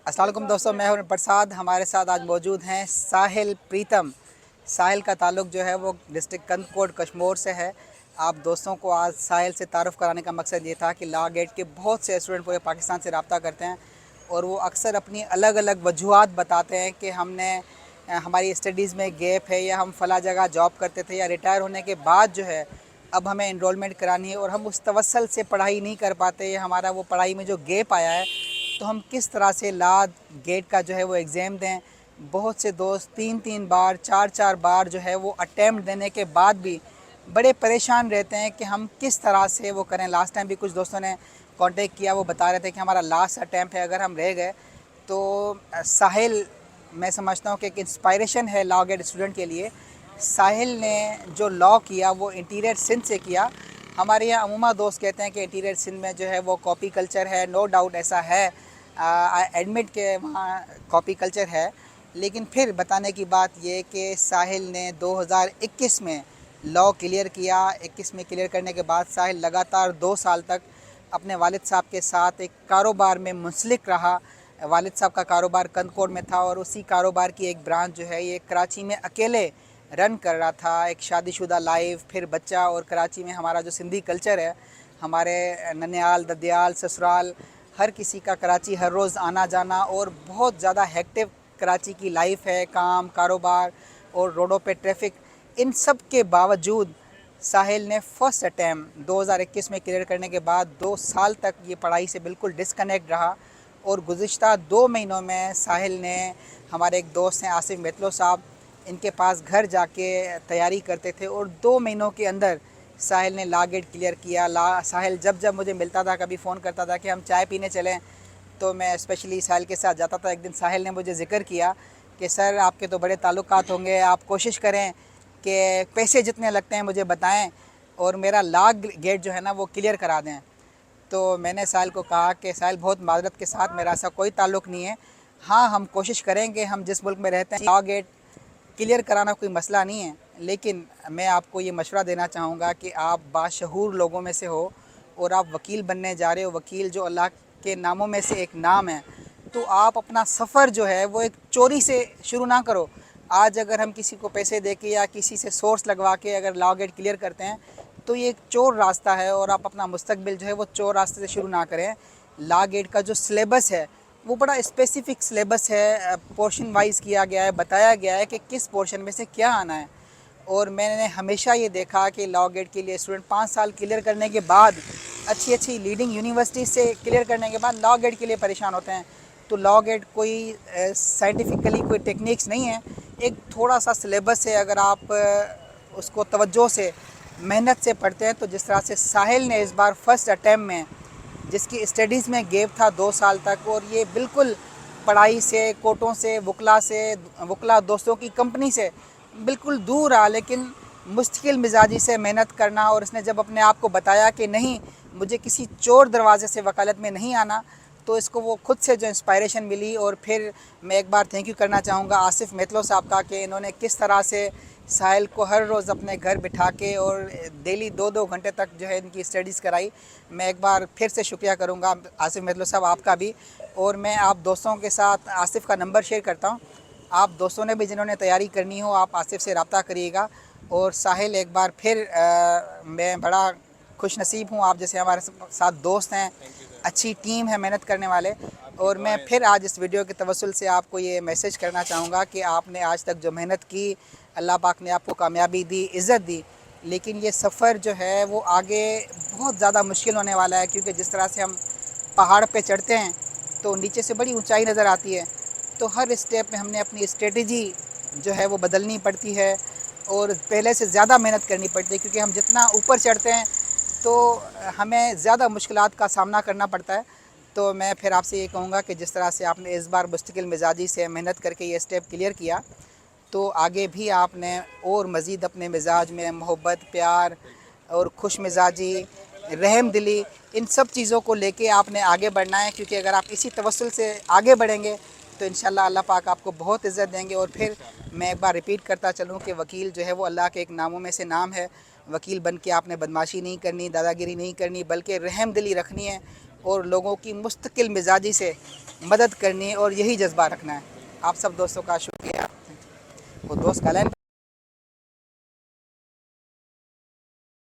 अस्सलाम वालेकुम दोस्तों, मैं हूं प्रसाद। हमारे साथ आज मौजूद हैं साहिल प्रीतम। साहिल का ताल्लुक़ जो है वो डिस्ट्रिक्ट कंदकोट कश्मोर से है। आप दोस्तों को आज साहिल से तारुफ़ कराने का मकसद ये था कि लॉ गेट के बहुत से स्टूडेंट पूरे पाकिस्तान से रब्ता करते हैं और वो अक्सर अपनी अलग अलग वजूहात बताते हैं कि हमने हमारी स्टडीज़ में गैप है, या हम फ़ला जगह जॉब करते थे, या रिटायर होने के बाद जो है अब हमें इनरोलमेंट करानी है और हम उस तवस्सल से पढ़ाई नहीं कर पाते, या हमारा वो पढ़ाई में जो गैप आया है तो हम किस तरह से लॉ गेट का जो है वो एग्ज़ाम दें। बहुत से दोस्त 3-3 बार 4-4 बार जो है वो अटैम्प्ट देने के बाद भी बड़े परेशान रहते हैं कि हम किस तरह से वो करें। लास्ट टाइम भी कुछ दोस्तों ने कांटेक्ट किया, वो बता रहे थे कि हमारा लास्ट अटैम्प्ट है, अगर हम रह गए तो साहिल मैं समझता हूँ कि एक इंस्पायरेशन है लॉ गेट स्टूडेंट के लिए। साहिल ने जो लॉ किया वो इंटीरियर सिंध से किया। हमारे यहाँ अमूमा दोस्त कहते हैं कि इंटीरियर सिंध में जो है वो कॉपी कल्चर है, नो डाउट ऐसा है, एडमिट के वहाँ कॉपी कल्चर है। लेकिन फिर बताने की बात ये कि साहिल ने 2021 में लॉ क्लियर किया। 21 में क्लियर करने के बाद साहिल लगातार 2 साल तक अपने वालिद साहब के साथ एक कारोबार में मुंसलिक रहा। वालिद साहब का कारोबार कंदकोट में था और उसी कारोबार की एक ब्रांच जो है ये कराची में अकेले रन कर रहा था। एक शादीशुदा लाइफ, फिर बच्चा, और कराची में हमारा जो सिंधी कल्चर है, हमारे ननियाल, ददियाल, ससुराल, हर किसी का कराची हर रोज़ आना जाना और बहुत ज़्यादा हेक्टिव कराची की लाइफ है, काम, कारोबार और रोडों पे ट्रैफिक। इन सब के बावजूद साहिल ने फ़र्स्ट अटैम्प्ट 2021 में क्लियर करने के बाद 2 साल तक ये पढ़ाई से बिल्कुल डिस्कनेक्ट रहा। और गुज़िश्ता 2 महीनों में साहिल ने, हमारे एक दोस्त हैं आसिफ मेतलो साहब, इनके पास घर जाके तैयारी करते थे और 2 महीनों के अंदर साहिल ने लॉ गेट क्लियर किया। साहिल जब जब मुझे मिलता था, कभी फ़ोन करता था कि हम चाय पीने चलें, तो मैं स्पेशली साहिल के साथ जाता था। एक दिन साहिल ने मुझे ज़िक्र किया कि सर आपके तो बड़े ताल्लुकात होंगे, आप कोशिश करें कि पैसे जितने लगते हैं मुझे बताएं और मेरा लॉ गेट जो है ना वो क्लियर करा दें। तो मैंने साहिल को कहा कि साहिल बहुत माजरत के साथ, मेरा ऐसा कोई ताल्लुक़ नहीं है, हाँ हम कोशिश करेंगे, हम जिस मुल्क में रहते हैं लॉ गेट क्लियर कराना कोई मसला नहीं है। लेकिन मैं आपको ये मशवरा देना चाहूँगा कि आप बाशहूर लोगों में से हो और आप वकील बनने जा रहे हो। वकील जो अल्लाह के नामों में से एक नाम है, तो आप अपना सफ़र जो है वो एक चोरी से शुरू ना करो। आज अगर हम किसी को पैसे दे के या किसी से सोर्स लगवा के अगर लॉ गेट क्लियर करते हैं तो ये एक चोर रास्ता है, और आप अपना मुस्तकबिल जो है वो चोर रास्ते से शुरू ना करें। लॉ गेट का जो सिलेबस है वो बड़ा स्पेसिफ़िक सिलेबस है, पोर्शन वाइज किया गया है, बताया गया है कि किस पोर्शन में से क्या आना है। और मैंने हमेशा ये देखा कि लॉ गेट के लिए स्टूडेंट 5 साल क्लियर करने के बाद, अच्छी अच्छी लीडिंग यूनिवर्सिटी से क्लियर करने के बाद लॉ गेट के लिए परेशान होते हैं। तो लॉ गेट कोई साइंटिफिकली कोई टेक्निक्स नहीं है, एक थोड़ा सा सिलेबस है। अगर आप उसको तवज्जो से, मेहनत से पढ़ते हैं, तो जिस तरह से साहिल ने इस बार फ़र्स्ट अटैम्प्ट में, जिसकी स्टडीज़ में गैप था 2 साल तक, और ये बिल्कुल पढ़ाई से, कोर्टों से, वकला दोस्तों की कंपनी से बिल्कुल दूर रहा, लेकिन मुश्किल मिजाजी से मेहनत करना। और इसने जब अपने आप को बताया कि नहीं, मुझे किसी चोर दरवाज़े से वकालत में नहीं आना, तो इसको वो खुद से जो इंस्पायरेशन मिली। और फिर मैं एक बार थैंक यू करना चाहूँगा आसिफ मेतलो साहब का कि इन्होंने किस तरह से साहिल को हर रोज़ अपने घर बिठा के और डेली 2-2 घंटे तक जो है इनकी स्टडीज़ कराई। मैं एक बार फिर से शुक्रिया करूँगा आसिफ मेतलो साहब आपका भी। और मैं आप दोस्तों के साथ आसिफ का नंबर शेयर करता हूँ, आप दोस्तों ने भी जिन्होंने तैयारी करनी हो आप आसिफ से रब्ता करिएगा। और साहिल, एक बार फिर मैं बड़ा खुश नसीब हूँ, आप जैसे हमारे साथ दोस्त हैं, अच्छी टीम है मेहनत करने वाले। और मैं फिर आज इस वीडियो के तवस्सुल से आपको ये मैसेज करना चाहूँगा कि आपने आज तक जो मेहनत की, अल्लाह पाक ने आपको कामयाबी दी, इज़्ज़त दी, लेकिन ये सफ़र जो है वो आगे बहुत ज़्यादा मुश्किल होने वाला है। क्योंकि जिस तरह से हम पहाड़ पे चढ़ते हैं तो नीचे से बड़ी ऊंचाई नज़र आती है, तो हर स्टेप में हमने अपनी स्ट्रेटजी जो है वो बदलनी पड़ती है और पहले से ज़्यादा मेहनत करनी पड़ती है। क्योंकि हम जितना ऊपर चढ़ते हैं तो हमें ज़्यादा मुश्किलात का सामना करना पड़ता है। तो मैं फिर आपसे ये कहूँगा कि जिस तरह से आपने इस बार मुस्तकिल मिजाजी से मेहनत करके ये स्टेप क्लियर किया, तो आगे भी आपने और मज़ीद अपने मिजाज में मोहब्बत, प्यार और खुश मिजाजी, रहम दिली, इन सब चीज़ों को लेके आपने आगे बढ़ना है। क्योंकि अगर आप इसी तवस्सुल से आगे बढ़ेंगे तो इंशाल्लाह अल्लाह पाक आपको बहुत इज़्ज़त देंगे। और फिर मैं एक बार रिपीट करता चलूँ कि वकील जो है वो अल्लाह के एक नामों में से नाम है। वकील बन के आपने बदमाशी नहीं करनी, दादागिरी नहीं करनी, बल्कि रहम दिली रखनी है اور لوگوں کی مستقل مزاجی سے مدد کرنی اور یہی جذبہ رکھنا ہے. آپ سب دوستوں کا شکریہ. وہ دوست کا لائن